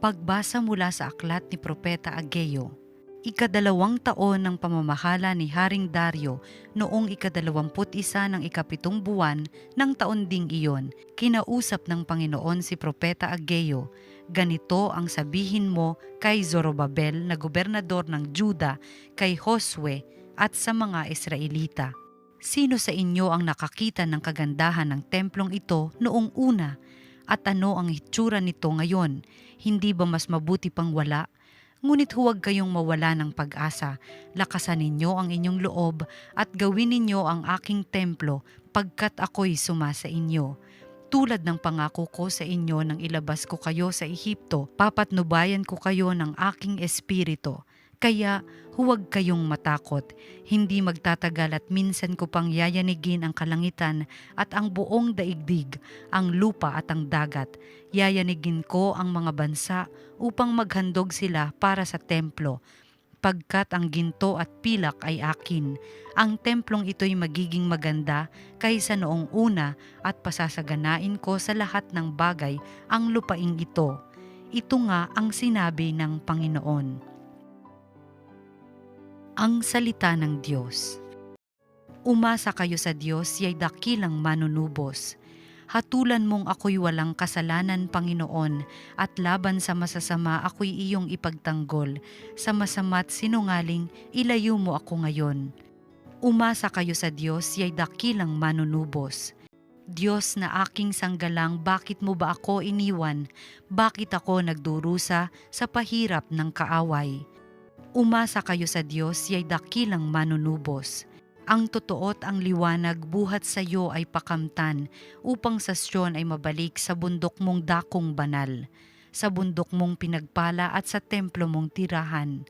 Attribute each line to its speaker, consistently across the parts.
Speaker 1: Pagbasa mula sa aklat ni Propeta Ageo. Ikadalawang taon ng pamamahala ni Haring Dario noong ikadalawamput-isa ng ikapitong buwan ng taon ding iyon, kinausap ng Panginoon si Propeta Ageo, "Ganito ang sabihin mo kay Zorobabel na gobernador ng Juda, kay Josue at sa mga Israelita. Sino sa inyo ang nakakita ng kagandahan ng templong ito noong una? At ano ang hitsura nito ngayon? Hindi ba mas mabuti pang wala? Ngunit huwag kayong mawala ng pag-asa. Lakasan ninyo ang inyong loob at gawin ninyo ang aking templo pagkat ako'y sumasa inyo. Tulad ng pangako ko sa inyo nang ilabas ko kayo sa Ehipto, papatnubayan ko kayo ng aking espiritu. Kaya huwag kayong matakot. Hindi magtatagal at minsan ko pang yayanigin ang kalangitan at ang buong daigdig, ang lupa at ang dagat. Yayanigin ko ang mga bansa upang maghandog sila para sa templo, pagkat ang ginto at pilak ay akin. Ang templong ito'y magiging maganda kaysa noong una at pasasaganain ko sa lahat ng bagay ang lupaing ito. Ito nga ang sinabi ng Panginoon." Ang salita ng Diyos. Umasa kayo sa Diyos, siya'y dakilang manunubos. Hatulan mong ako'y walang kasalanan, Panginoon, at laban sa masasama ako'y iyong ipagtanggol. Sa masama't sinungaling, ilayo mo ako ngayon. Umasa kayo sa Diyos, siya'y dakilang manunubos. Diyos na aking sanggalang, bakit mo ba ako iniwan? Bakit ako nagdurusa sa pahirap ng kaaway? Umasa kayo sa Diyos, siya'y dakilang manunubos. Ang totoo't ang liwanag buhat sa iyo ay pakamtan, upang sa Siyon ay mabalik sa bundok mong dakong banal, sa bundok mong pinagpala at sa templo mong tirahan.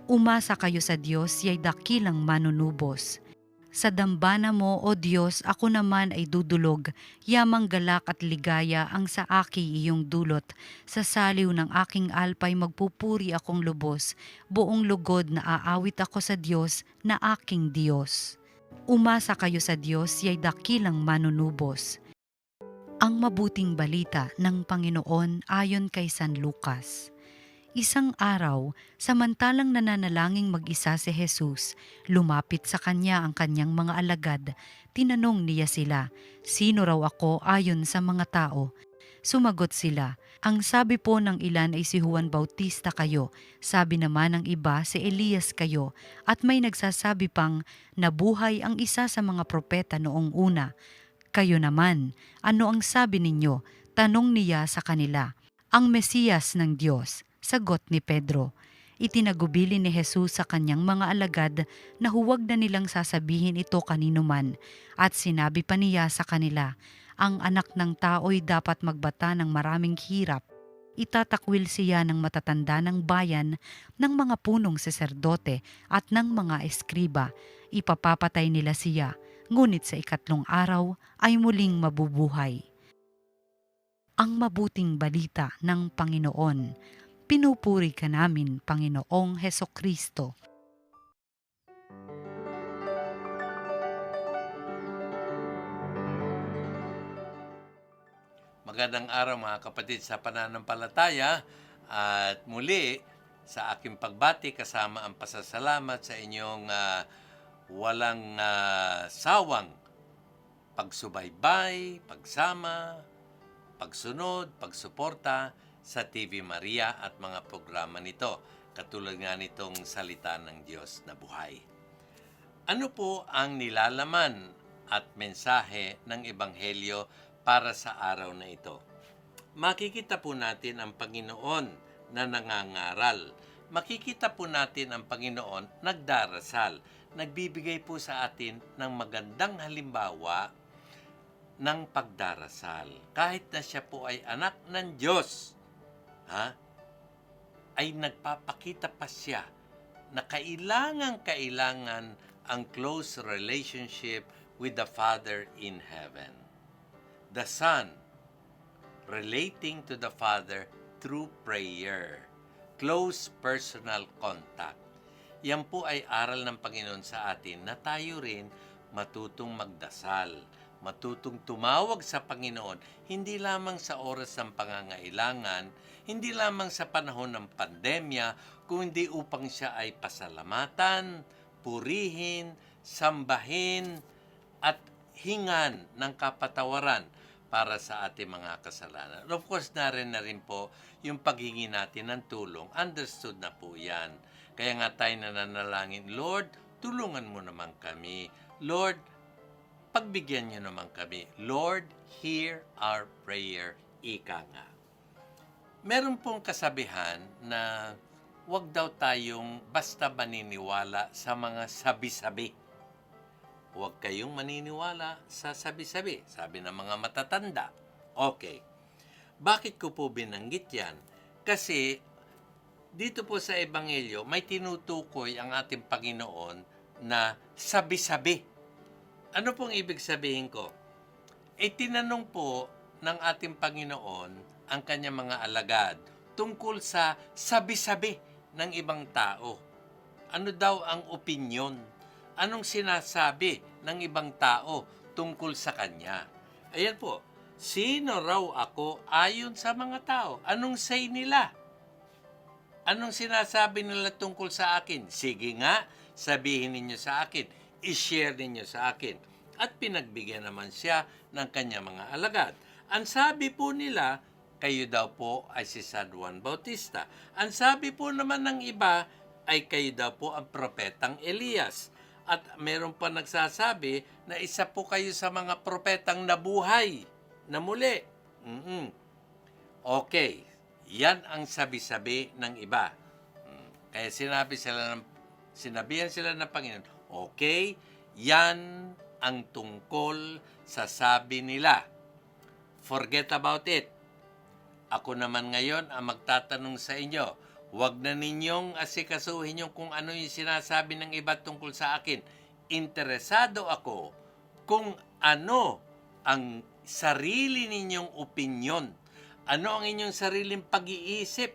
Speaker 1: Umasa kayo sa Diyos, siya'y dakilang manunubos. Sa dambana mo, O Diyos, ako naman ay dudulog, yamang galak at ligaya ang sa aki iyong dulot. Sa saliw ng aking alpay magpupuri akong lubos, buong lugod na aawit ako sa Diyos na aking Diyos. Umasa kayo sa Diyos, siya'y dakilang manunubos. Ang mabuting balita ng Panginoon ayon kay San Lucas. Isang araw, samantalang nananalangin mag-isa si Jesus, lumapit sa kanya ang kanyang mga alagad. Tinanong niya sila, "Sino raw ako ayon sa mga tao?" Sumagot sila, "Ang sabi po ng ilan ay si Juan Bautista kayo, sabi naman ng iba si Elias kayo, at may nagsasabi pang nabuhay ang isa sa mga propeta noong una. Kayo naman, ano ang sabi ninyo?" Tanong niya sa kanila. "Ang Mesiyas ng Diyos," sagot ni Pedro. Itinagubili ni Jesus sa kanyang mga alagad na huwag na nilang sasabihin ito kanino man, at sinabi pa niya sa kanila, "Ang anak ng tao'y dapat magbata ng maraming hirap. Itatakwil siya ng matatanda ng bayan, ng mga punong saserdote at ng mga eskriba. Ipapapatay nila siya, ngunit sa ikatlong araw ay muling mabubuhay." Ang mabuting balita ng Panginoon. Pinupuri ka namin, Panginoong Hesukristo.
Speaker 2: Magandang araw mga kapatid sa pananampalataya, at muli sa aking pagbati kasama ang pasasalamat sa inyong walang sawang pagsubaybay, pagsama, pagsunod, pagsuporta sa TV Maria at mga programa nito, katulad nga nitong Salita ng Diyos na Buhay. Ano po ang nilalaman at mensahe ng Ebanghelyo para sa araw na ito? Makikita po natin ang Panginoon na nangangaral. Makikita po natin ang Panginoon nagdarasal. Nagbibigay po sa atin ng magandang halimbawa ng pagdarasal. Kahit na siya po ay anak ng Diyos, ay nagpapakita pa siya na kailangan ang close relationship with the Father in heaven. The Son relating to the Father through prayer. Close personal contact. Yan po ay aral ng Panginoon sa atin na tayo rin matutong magdasal. matutong tumawag sa Panginoon, hindi lamang sa oras ng pangangailangan, hindi lamang sa panahon ng pandemya, kundi upang siya ay pasalamatan, purihin, sambahin, at hingan ng kapatawaran para sa ating mga kasalanan. Of course, na rin po yung paghingi natin ng tulong. Understood na po yan. Kaya nga tayo nananalangin, Lord, tulungan mo naman kami. Lord, pagbigyan niyo naman kami. Lord, hear our prayer. Ika nga. Meron pong kasabihan na huwag daw tayong basta maniniwala sa mga sabi-sabi. Huwag kayong maniniwala sa sabi-sabi, sabi ng mga matatanda. Okay. Bakit ko po binanggit yan? Kasi dito po sa Ebanghelyo, may tinutukoy ang ating Panginoon na sabi-sabi. Ano pong ibig sabihin ko? Tinanong po ng ating Panginoon ang kanyang mga alagad tungkol sa sabi-sabi ng ibang tao. Ano daw ang opinyon? Anong sinasabi ng ibang tao tungkol sa kanya? Ayan po, sino raw ako ayon sa mga tao? Anong say nila? Anong sinasabi nila tungkol sa akin? Sige nga, sabihin ninyo sa akin. I-share ninyo sa akin. At pinagbigyan naman siya ng kanyang mga alagad. Ang sabi po nila, kayo daw po ay si San Juan Bautista. Ang sabi po naman ng iba ay kayo daw po ang propetang Elias. At meron pa nagsasabi na isa po kayo sa mga propetang nabuhay na muli. Okay, yan ang sabi-sabi ng iba. Kaya sinabihan sila ng Panginoon, okay, yan ang tungkol sa sabi nila. Forget about it. Ako naman ngayon ang magtatanong sa inyo, huwag na ninyong asikasuhin yung kung ano yung sinasabi ng iba tungkol sa akin. Interesado ako kung ano ang sarili ninyong opinyon. Ano ang inyong sariling pag-iisip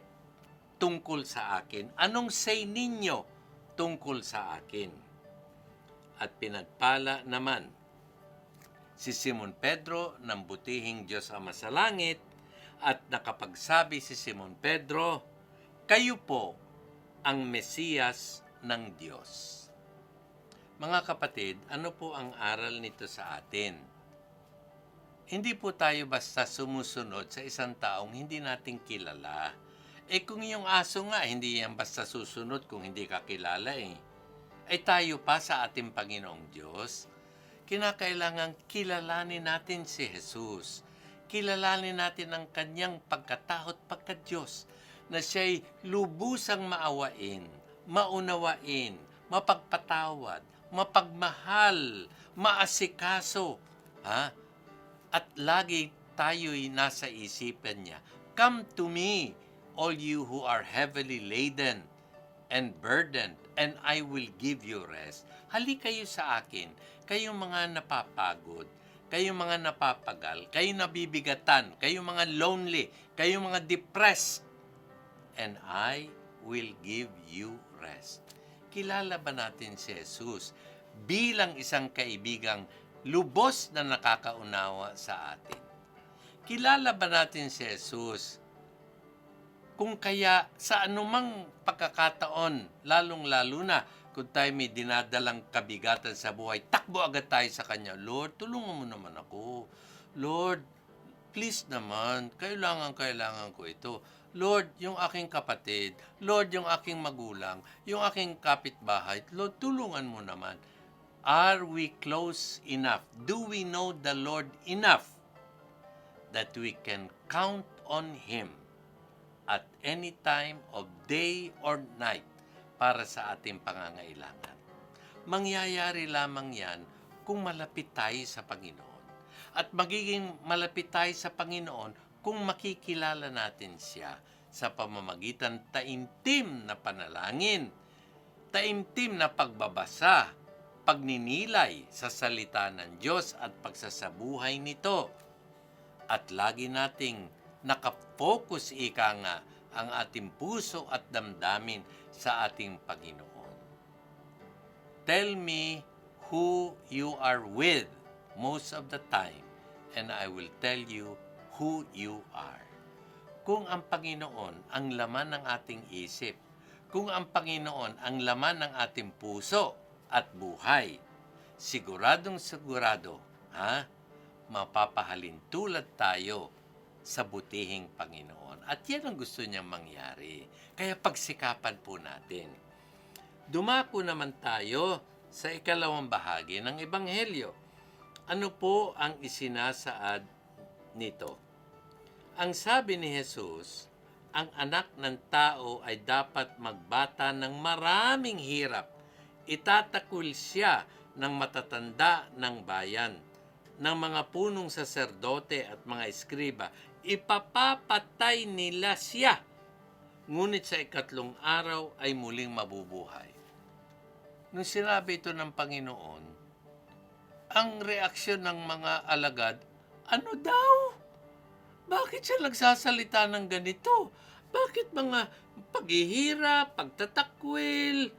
Speaker 2: tungkol sa akin? Anong say ninyo tungkol sa akin? At pinagpala naman si Simon Pedro ng butihing Diyos Ama sa langit at nakapagsabi si Simon Pedro, kayo po ang Mesiyas ng Diyos. Mga kapatid, ano po ang aral nito sa atin? Hindi po tayo basta sumusunod sa isang taong hindi natin kilala. Kung yung aso nga, hindi yan basta susunod kung hindi ka kilala tayo pa sa ating Panginoong Diyos, kinakailangan kilalanin natin si Jesus. Kilalanin natin ang kanyang pagkatao at pagka-Diyos na siya'y lubusang maawain, maunawain, mapagpatawad, mapagmahal, maasikaso. At lagi tayo'y nasa isipan niya. Come to me, all you who are heavily laden and burdened, and I will give you rest. Halik kayo sa akin, kayong mga napapagod, kayong mga napapagal, kayong nabibigatan, kayong mga lonely, kayong mga depressed, and I will give you rest. Kilala ba natin si Jesus bilang isang kaibigang lubos na nakakaunawa sa atin? Kilala ba natin si Jesus kung kaya sa anumang pagkakataon, lalong-lalo na kung tayo may dinadalang kabigatan sa buhay, takbo agad tayo sa Kanya. Lord, tulungan mo naman ako. Lord, please naman, kailangan ko ito. Lord, yung aking kapatid, Lord, yung aking magulang, yung aking kapitbahay, Lord, tulungan mo naman. Are we close enough? Do we know the Lord enough that we can count on Him at any time of day or night para sa ating pangangailangan? Mangyayari lamang yan kung malapit tayo sa Panginoon. At magiging malapit tayo sa Panginoon kung makikilala natin siya sa pamamagitan taimtim na panalangin, taimtim na pagbabasa, pagninilay sa salita ng Diyos at pagsasabuhay nito. At lagi nating nakapokus nga ang ating puso at damdamin sa ating Panginoon. Tell me who you are with most of the time, and I will tell you who you are. Kung ang Panginoon ang laman ng ating isip, kung ang Panginoon ang laman ng ating puso at buhay, siguradong sigurado, mapapahalin tulad tayo sa butihing Panginoon. At yan ang gusto niyang mangyari. Kaya pagsikapan po natin. Dumako naman tayo sa ikalawang bahagi ng Ebanghelyo. Ano po ang isinasaad nito? Ang sabi ni Jesus, ang anak ng tao ay dapat magbata ng maraming hirap. Itatakwil siya ng matatanda ng bayan, ng mga punong saserdote at mga eskriba. Ipapapatay nila siya. Ngunit sa ikatlong araw ay muling mabubuhay. Nung sinabi ito ng Panginoon, ang reaksyon ng mga alagad, ano daw? Bakit siya nagsasalita ng ganito? Bakit mga paghihirap, pagtatakwil,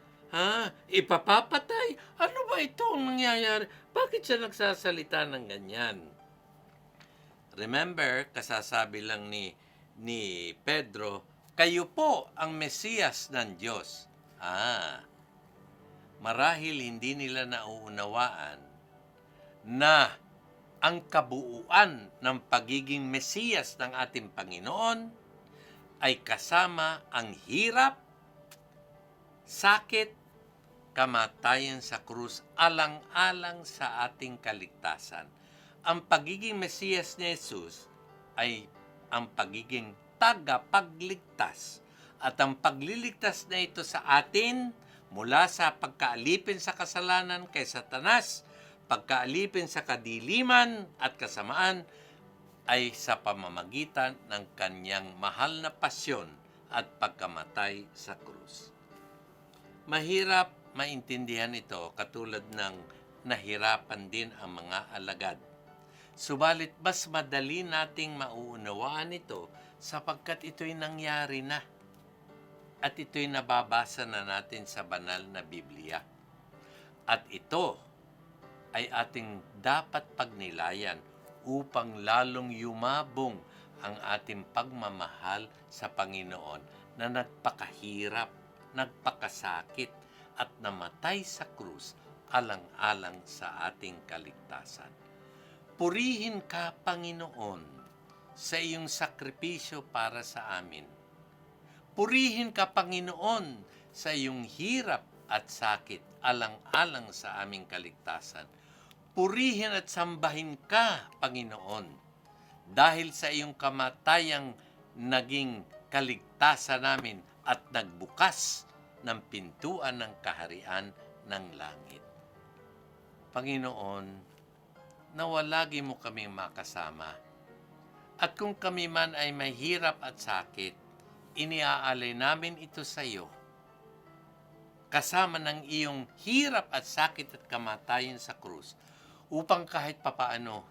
Speaker 2: ipapapatay? Ano ba ito ang nangyayari? Bakit siya nagsasalita ng ganyan? Remember, kasasabi lang ni Pedro, kayo po ang Mesiyas ng Diyos. Marahil hindi nila nauunawaan na ang kabuuan ng pagiging Mesiyas ng ating Panginoon ay kasama ang hirap, sakit, kamatayan sa krus alang-alang sa ating kaligtasan. Ang pagiging Mesiyas ni Jesus ay ang pagiging tagapagligtas. At ang pagliligtas na ito sa atin mula sa pagkaalipin sa kasalanan kay Satanas, pagkaalipin sa kadiliman at kasamaan, ay sa pamamagitan ng kanyang mahal na pasyon at pagkamatay sa krus. Mahirap maintindihan ito katulad ng nahirapan din ang mga alagad. Subalit mas madali nating mauunawaan ito sapagkat ito'y nangyari na at ito'y nababasa na natin sa banal na Biblia. At ito ay ating dapat pagnilayan upang lalong yumabong ang ating pagmamahal sa Panginoon na nagpakahirap, nagpakasakit at namatay sa krus alang-alang sa ating kaligtasan. Purihin ka, Panginoon, sa iyong sakripisyo para sa amin. Purihin ka, Panginoon, sa iyong hirap at sakit alang-alang sa aming kaligtasan. Purihin at sambahin ka, Panginoon, dahil sa iyong kamatayang naging kaligtasan namin at nagbukas ng pintuan ng kaharian ng langit. Panginoon, nawa lagi mo kaming makasama. At kung kami man ay may hirap at sakit, iniaalay namin ito sa iyo. Kasama ng iyong hirap at sakit at kamatayan sa krus, upang kahit papaano,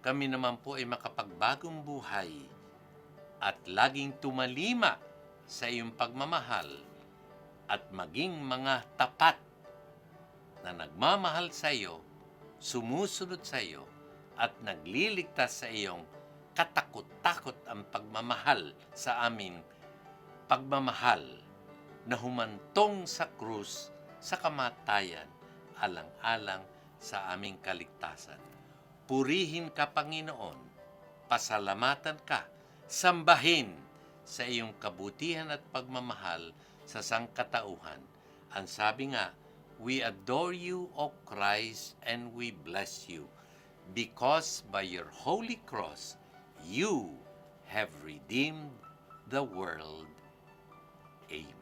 Speaker 2: kami naman po ay makapagbagong buhay at laging tumalima sa iyong pagmamahal at maging mga tapat na nagmamahal sa iyo, sumusunod sa iyo, at nagliligtas sa iyong katakot-takot ang pagmamahal sa aming pagmamahal na humantong sa krus sa kamatayan alang-alang sa aming kaligtasan. Purihin ka, Panginoon, pasalamatan ka, sambahin sa iyong kabutihan at pagmamahal sa sangkatauhan. Ang sabi nga, we adore you, O Christ, and we bless you, because by your holy cross, you have redeemed the world. Amen.